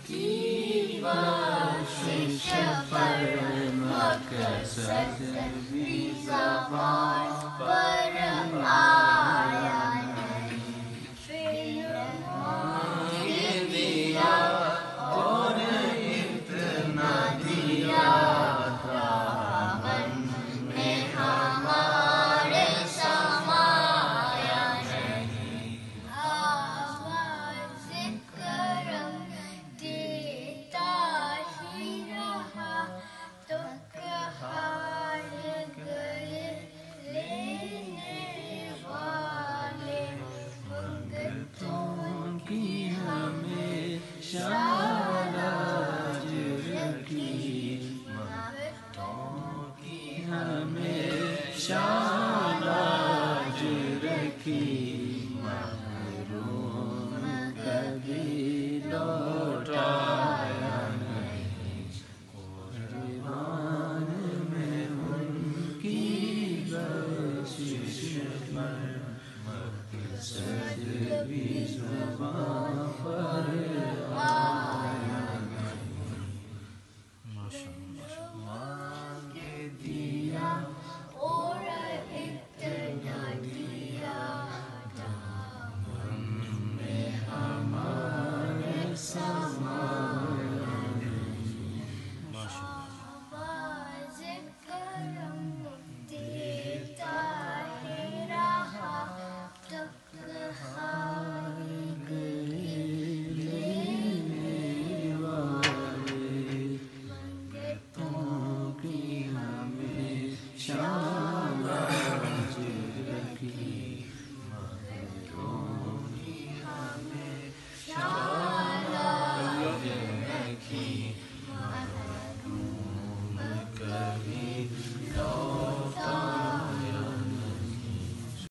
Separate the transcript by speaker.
Speaker 1: کی بخشش فرما قصد بھی زبان پر آیا نہیں، پھر مانگ دیا اور اتنا دیا تھا من میں ہمارے سمایا نہیں، آواز کرم دیتا ہی رہا تو کہا گئے لینے والے، منگتوں کی ہمیشہ لاج رکھی، منگتوں کی ہمیشہ لاج رکھی۔